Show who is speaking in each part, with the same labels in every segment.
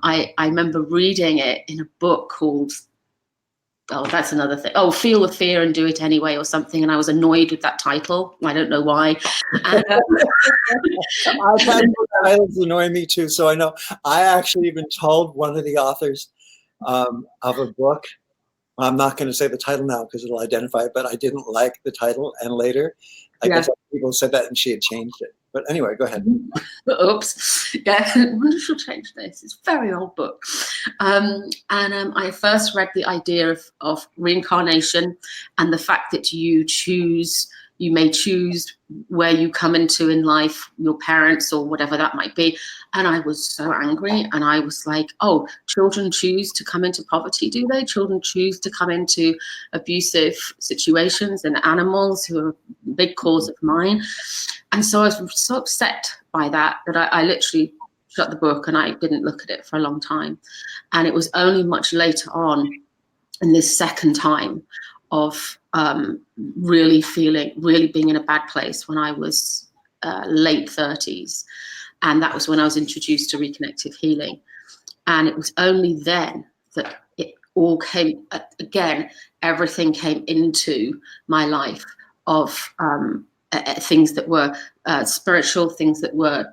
Speaker 1: I remember reading it in a book called, oh, that's another thing. Oh, Feel the Fear and Do It Anyway or something. And I was annoyed with that title. I don't know why. And,
Speaker 2: I've had titles annoy me too. So I know I actually even told one of the authors of a book, I'm not going to say the title now because it'll identify it, but I didn't like the title. And later, I guess people said that and she had changed it. But anyway, go ahead.
Speaker 1: Oops. Yeah, I wonder if she'll change this. It's a very old book. I first read the idea of reincarnation and the fact that you may choose where you come into in life, your parents or whatever that might be. And I was so angry. And I was like, oh, children choose to come into poverty, do they? Children choose to come into abusive situations, and animals who are a big cause of mine. And so I was so upset by that I literally shut the book and I didn't look at it for a long time. And it was only much later on, in this second time of really being in a bad place, when I was late 30s. And that was when I was introduced to reconnective healing. And it was only then that it all came, again, everything came into my life of things that were spiritual, things that were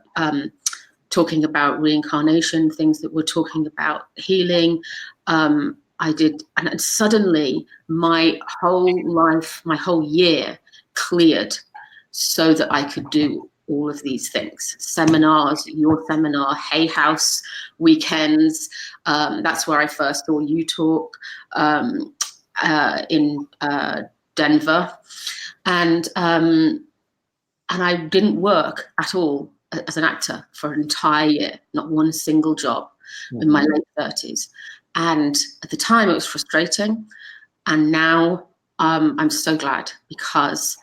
Speaker 1: talking about reincarnation, things that were talking about healing. And suddenly my whole life, my whole year cleared so that I could do all of these things. Seminars, your seminar, Hay House weekends. That's where I first saw you talk in Denver. And I didn't work at all as an actor for an entire year, not one single job in my late 30s. And at the time it was frustrating. And now I'm so glad, because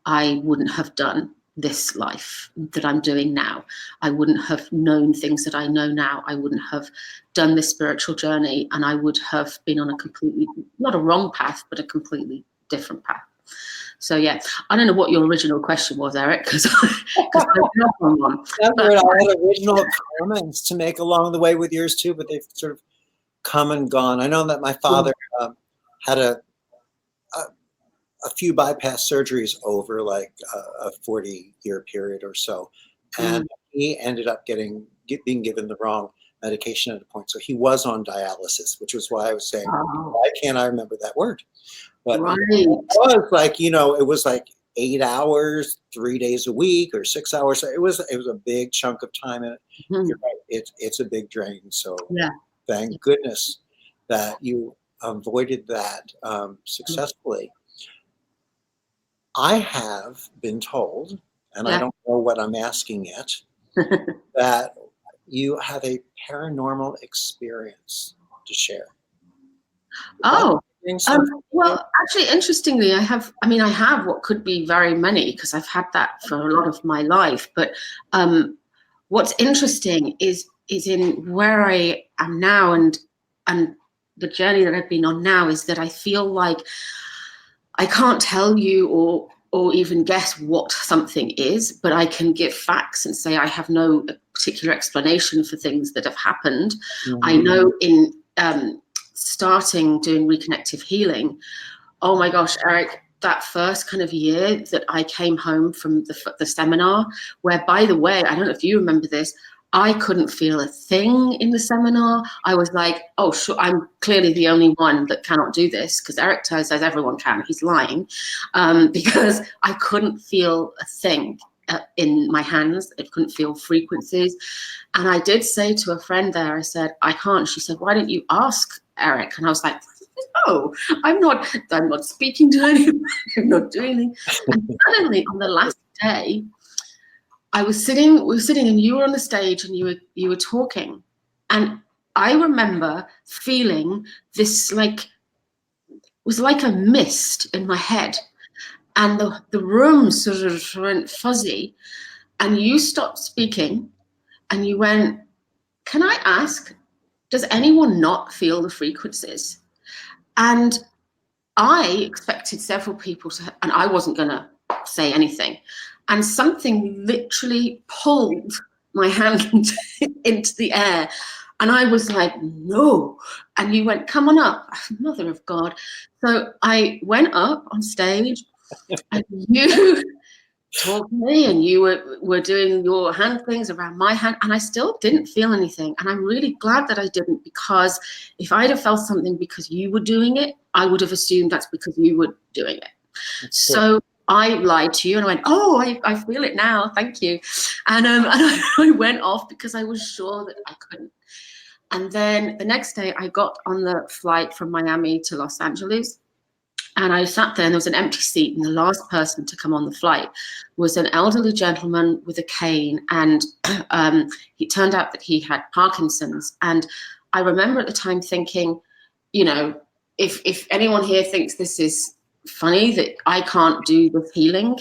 Speaker 1: I wouldn't have done this life that I'm doing now. I wouldn't have known things that I know now. I wouldn't have done this spiritual journey, and I would have been on a completely, not a wrong path, but a completely different path. So yeah, I don't know what your original question was, Eric, because there's not one.
Speaker 2: I had original comments to make along the way with yours too, but they've sort of come and gone. I know that my father had a few bypass surgeries over like a 40-year period or so, and he ended up being given the wrong medication at a point. So he was on dialysis, which was why I was saying, why can't I remember that word? But it was like, it was like 8 hours, 3 days a week, or 6 hours. It was a big chunk of time, and you're right, it's a big drain. So thank goodness that you avoided that successfully. I have been told, and I don't know what I'm asking yet, that you have a paranormal experience to share.
Speaker 1: Well, actually, interestingly, I have what could be very many, because I've had that for a lot of my life. But what's interesting is in where I am now, and the journey that I've been on now, is that I feel like I can't tell you or even guess what something is, but I can give facts and say I have no particular explanation for things that have happened. I know in starting doing reconnective healing, oh my gosh, Eric, that first kind of year that I came home from the seminar, where, by the way, I don't know if you remember this, I couldn't feel a thing in the seminar. I was like, oh, sure, I'm clearly the only one that cannot do this, because Eric says everyone can. He's lying, because I couldn't feel a thing in my hands. I couldn't feel frequencies. And I did say to a friend there, I said, I can't. She said, why don't you ask Eric? And I was like, no, I'm not speaking to anyone. I'm not doing anything. And suddenly on the last day, we were sitting and you were on the stage and you were talking. And I remember feeling this, like, it was like a mist in my head. And the room sort of went fuzzy. And you stopped speaking and you went, can I ask, does anyone not feel the frequencies? And I expected several people to, and I wasn't going to say anything. And something literally pulled my hand into the air. And I was like, no. And you went, come on up. Mother of God. So I went up on stage and you talked to me and you were doing your hand things around my hand, and I still didn't feel anything. And I'm really glad that I didn't, because if I'd have felt something because you were doing it, I would have assumed that's because you were doing it. So I lied to you and I went, oh, I feel it now, thank you. And I went off because I was sure that I couldn't. And then the next day I got on the flight from Miami to Los Angeles, and I sat there and there was an empty seat, and the last person to come on the flight was an elderly gentleman with a cane, and it turned out that he had Parkinson's. And I remember at the time thinking, you know, if anyone here thinks this is funny, that I can't do the healing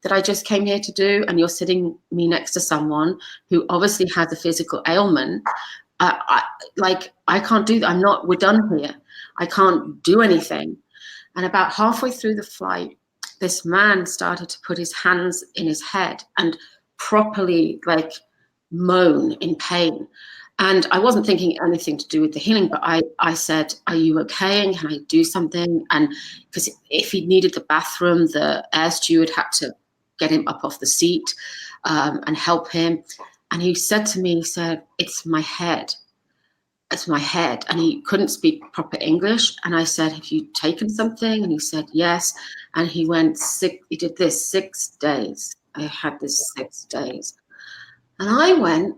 Speaker 1: that I just came here to do, and you're sitting me next to someone who obviously has a physical ailment, I can't do that. We're done here. I can't do anything. And about halfway through the flight, this man started to put his hands in his head and properly like moan in pain. And I wasn't thinking anything to do with the healing, but I said, are you okay? And can I do something? And because if he needed the bathroom, the air steward had to get him up off the seat and help him. And he said to me, he said, it's my head. It's my head. And he couldn't speak proper English. And I said, have you taken something? And he said, yes. And he went, he did this 6 days. I had this 6 days. And I went,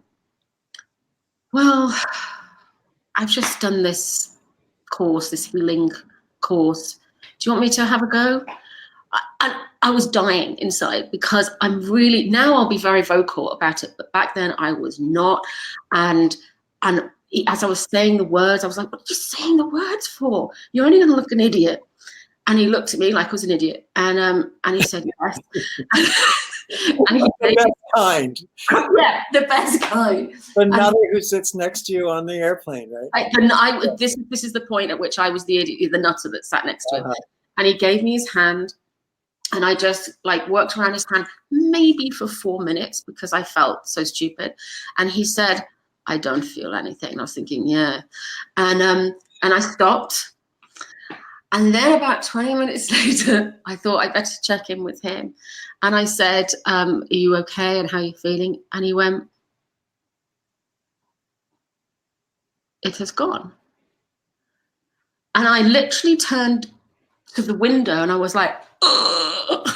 Speaker 1: well, I've just done this course, this healing course. Do you want me to have a go? I was dying inside, because I'm really, now I'll be very vocal about it, but back then I was not. And as I was saying the words, I was like, what are you saying the words for? You're only going to look an idiot. And he looked at me like I was an idiot. And he said, yes. And he
Speaker 2: the best kind.
Speaker 1: Yeah, the best kind.
Speaker 2: The nutter who sits next to you on the airplane, right?
Speaker 1: This is the point at which I was the idiot, the nutter that sat next to him. And he gave me his hand. And I just like worked around his hand maybe for 4 minutes because I felt so stupid. And he said, I don't feel anything. And I was thinking, yeah. And I stopped. And then about 20 minutes later, I thought I'd better check in with him. And I said, are you okay? And how are you feeling? And he went, it has gone. And I literally turned to the window and I was like, ugh.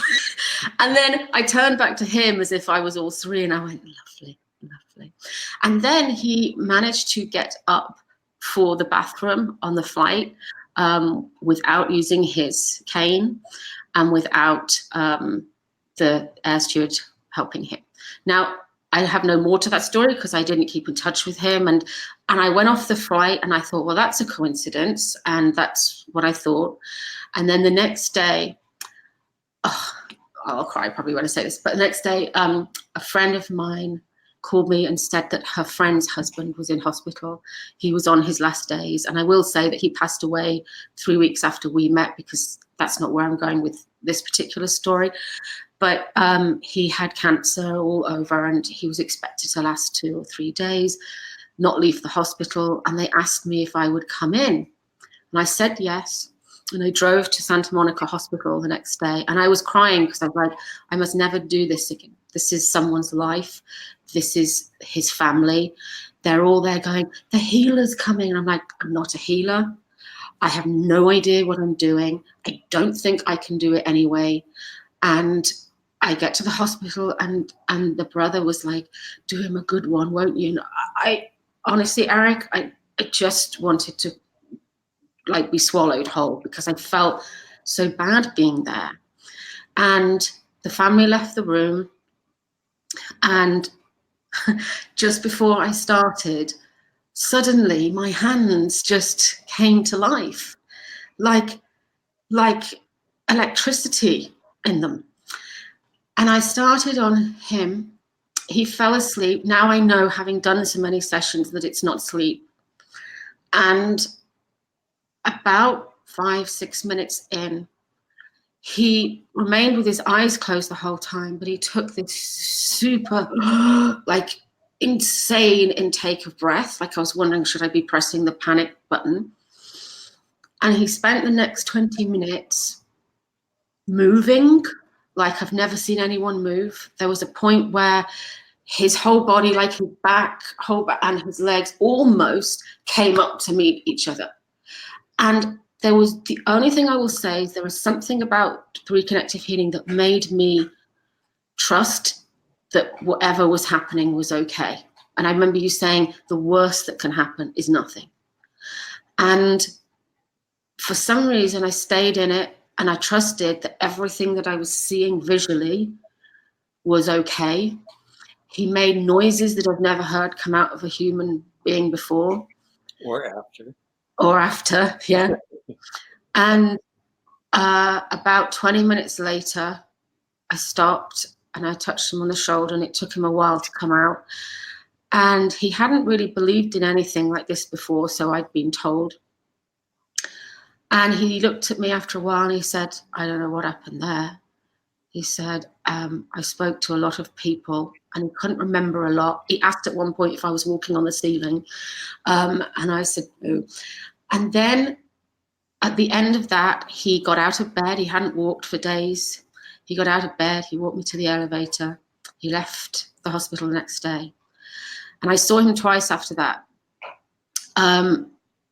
Speaker 1: And then I turned back to him as if I was all three, and I went, lovely, lovely. And then he managed to get up for the bathroom on the flight without using his cane and without the air steward helping him. Now, I have no more to that story because I didn't keep in touch with him. And I went off the flight and I thought, well, that's a coincidence. And that's what I thought. And then the next day, I'll cry probably when I say this, but the next day, a friend of mine called me and said that her friend's husband was in hospital. He was on his last days. And I will say that he passed away 3 weeks after we met, because that's not where I'm going with this particular story. But he had cancer all over, and he was expected to last 2 or 3 days, not leave the hospital. And they asked me if I would come in. And I said yes. And I drove to Santa Monica Hospital the next day. And I was crying because I was like, I must never do this again. This is someone's life. This is his family. They're all there going, the healer's coming. And I'm like, I'm not a healer. I have no idea what I'm doing. I don't think I can do it anyway. And I get to the hospital and the brother was like, do him a good one, won't you? And I honestly, Eric, I just wanted to like be swallowed whole because I felt so bad being there. And the family left the room. And just before I started, suddenly my hands just came to life, like electricity in them. And I started on him. He fell asleep. Now I know, having done so many sessions, that it's not sleep. And about 5-6 minutes in, he remained with his eyes closed the whole time, but he took this super, like, insane intake of breath. Like I was wondering, should I be pressing the panic button? And he spent the next 20 minutes moving like I've never seen anyone move. There was a point where his whole body, like his back, whole back and his legs almost came up to meet each other. And there was, the only thing I will say is there was something about the reconnective healing that made me trust that whatever was happening was okay. And I remember you saying the worst that can happen is nothing. And for some reason I stayed in it, and I trusted that everything that I was seeing visually was okay. He made noises that I've never heard come out of a human being before.
Speaker 2: Or after,
Speaker 1: yeah. And about 20 minutes later, I stopped and I touched him on the shoulder, and it took him a while to come out. And he hadn't really believed in anything like this before, so I'd been told. And he looked at me after a while and he said, I don't know what happened there. He said, I spoke to a lot of people, and he couldn't remember a lot. He asked at one point if I was walking on the ceiling. And I said, no. And then at the end of that, he got out of bed. He hadn't walked for days. He got out of bed. He walked me to the elevator. He left the hospital the next day. And I saw him twice after that.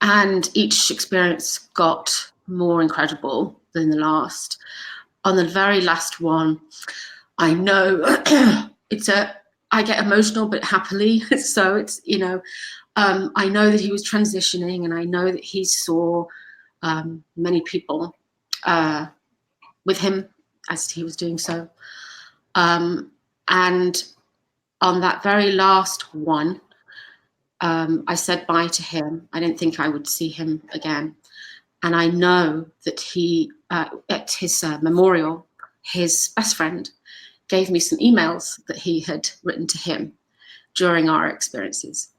Speaker 1: And each experience got more incredible than the last. On the very last one, I know I get emotional, but happily. So it's, you know, I know that he was transitioning, and I know that he saw many people with him as he was doing so. And on that very last one, I said bye to him. I didn't think I would see him again. And I know that he, at his memorial, his best friend gave me some emails that he had written to him during our experiences.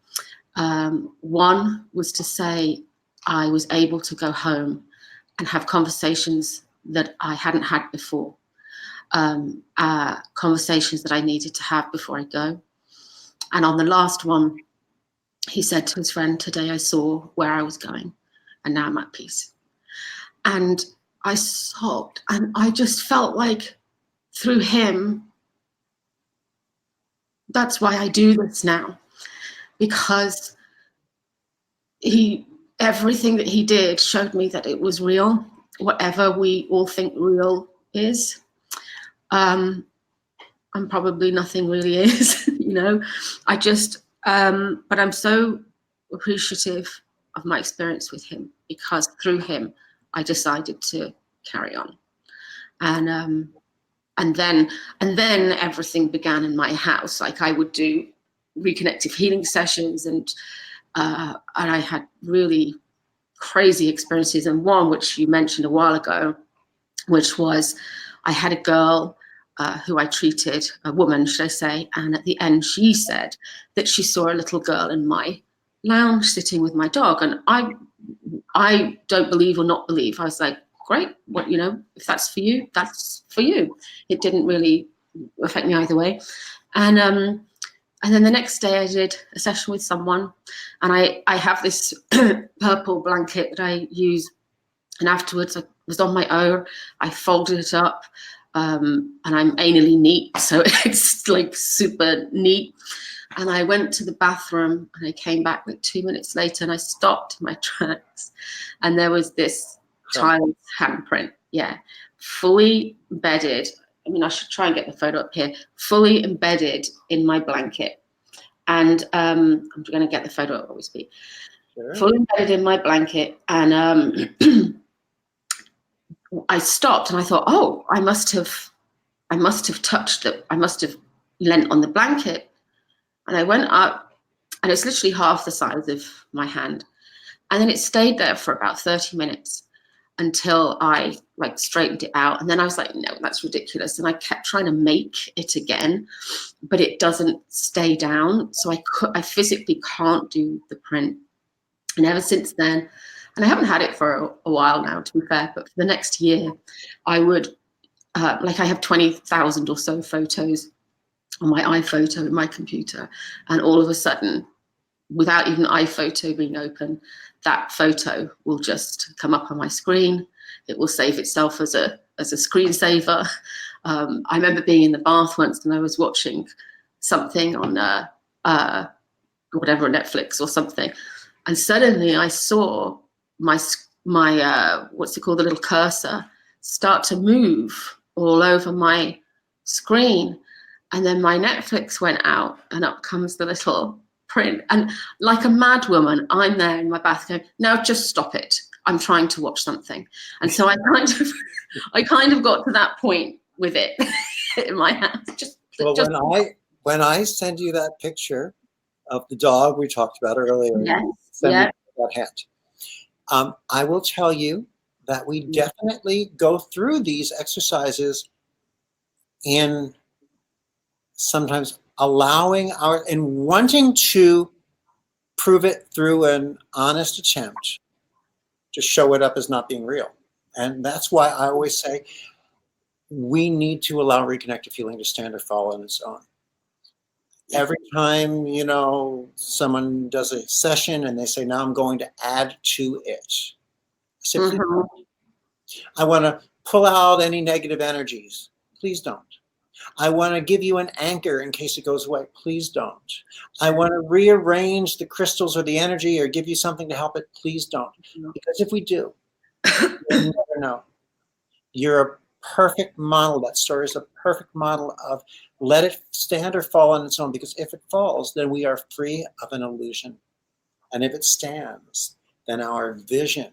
Speaker 1: One was to say I was able to go home and have conversations that I hadn't had before, conversations that I needed to have before I go. And on the last one, he said to his friend, today I saw where I was going, and now I'm at peace. And I sobbed, and I just felt like through him, that's why I do this now, because everything that he did showed me that it was real, whatever we all think real is. And probably nothing really is, you know. I just, but I'm so appreciative of my experience with him, because through him, I decided to carry on. And then everything began in my house. Like I would do reconnective healing sessions, and I had really crazy experiences. And one, which you mentioned a while ago, which was I had a girl who I treated, a woman, should I say, and at the end she said that she saw a little girl in my lounge sitting with my dog. And I don't believe or not believe. I was like, great, what, you know, if that's for you, that's for you. It didn't really affect me either way. And then the next day I did a session with someone, and I have this purple blanket that I use, and afterwards I was on my own, I folded it up, and I'm anally neat, so it's like super neat. And I went to the bathroom, and I came back like 2 minutes later, and I stopped my tracks, and there was this child's handprint, yeah, fully embedded. I mean, I should try and get the photo up here, fully embedded in my blanket. And I'm going to get the photo up, obviously. Sure. Fully embedded in my blanket. And I stopped, and I thought, oh, I must have touched it. I must have leant on the blanket. And I went up, and it's literally half the size of my hand. And then it stayed there for about 30 minutes until I like straightened it out. And then I was like, no, that's ridiculous. And I kept trying to make it again, but it doesn't stay down. So I physically can't do the print. And ever since then, and I haven't had it for a while now, to be fair, but for the next year, I would, like I have 20,000 or so photos on my iPhoto in my computer, and all of a sudden, without even iPhoto being open, that photo will just come up on my screen. It will save itself as a screensaver. I remember being in the bath once and I was watching something on whatever, Netflix or something, and suddenly I saw my what's it called, the little cursor, start to move all over my screen, and then my Netflix went out and up comes the little print, and like a mad woman, I'm there in my bath going, now just stop it, I'm trying to watch something. And so I kind of got to that point with it in my hands.
Speaker 2: Well, when I send you that picture of the dog we talked about earlier,
Speaker 1: yes,
Speaker 2: send
Speaker 1: yeah.
Speaker 2: me that hat. I will tell you that we definitely go through these exercises in sometimes allowing and wanting to prove it through an honest attempt to show it up as not being real. And that's why I always say we need to allow reconnected feeling to stand or fall on its own. Every time, you know, someone does a session and they say, now I'm going to add to it. I say, please don't. I want to pull out any negative energies. Please don't. I want to give you an anchor in case it goes away. Please don't. I want to rearrange the crystals or the energy or give you something to help it. Please don't. Because if we do, you'll never know. You're a perfect model. That story is a perfect model of let it stand or fall on its own, because if it falls, then we are free of an illusion. And if it stands, then our vision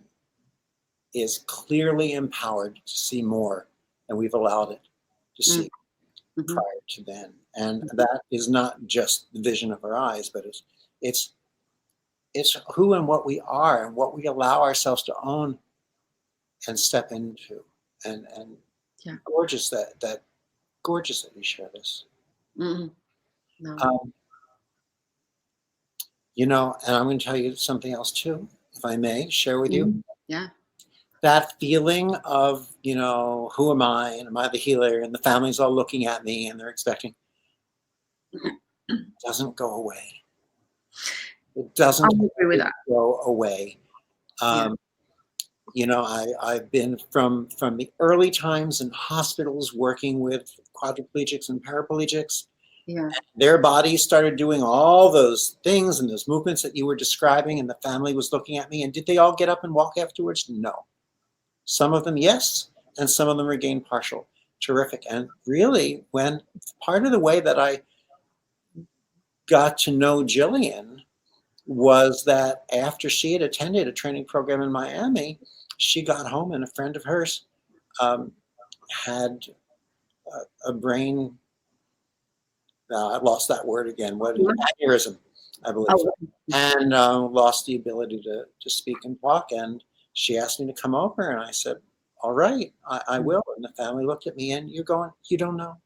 Speaker 2: is clearly empowered to see more than we've allowed it to see prior to then. And that is not just the vision of our eyes, but it's who and what we are and what we allow ourselves to own and step into. And
Speaker 1: yeah,
Speaker 2: gorgeous that gorgeous that you share this.
Speaker 1: No.
Speaker 2: You know, and I'm going to tell you something else too, if I may share with you.
Speaker 1: Yeah.
Speaker 2: That feeling of, you know, who am I, and am I the healer, and the family's all looking at me and they're expecting, doesn't go away. It doesn't go away. You know, I've been from the early times in hospitals working with quadriplegics and paraplegics.
Speaker 1: Yeah.
Speaker 2: Their bodies started doing all those things and those movements that you were describing, and the family was looking at me. And did they all get up and walk afterwards? No. Some of them, yes, and some of them regained partial. Terrific. And really, when part of the way that I got to know Jillian was that after she had attended a training program in Miami, she got home and a friend of hers had a brain, I lost that word again, aneurysm, I believe, and lost the ability to speak and talk. And she asked me to come over, and I said, all right, I will. And the family looked at me, and you're going, you don't know.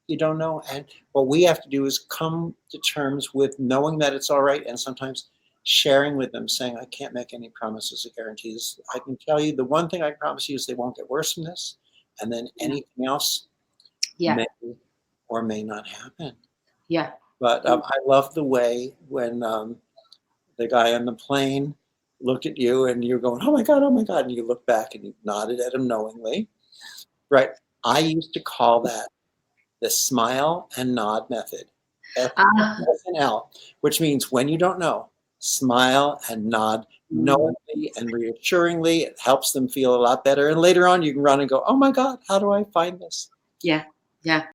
Speaker 2: You don't know. And what we have to do is come to terms with knowing that it's all right, and sometimes sharing with them, saying, I can't make any promises or guarantees. I can tell you the one thing I promise you is they won't get worse from this. And then anything else may or may not happen.
Speaker 1: Yeah.
Speaker 2: But I love the way when the guy on the plane looked at you and you're going, oh my God, and you look back and you nodded at him knowingly, right? I used to call that the smile and nod method, SNL, which means when you don't know, smile and nod knowingly and reassuringly. It helps them feel a lot better. And later on, you can run and go, oh my God, how do I find this?
Speaker 1: Yeah, yeah.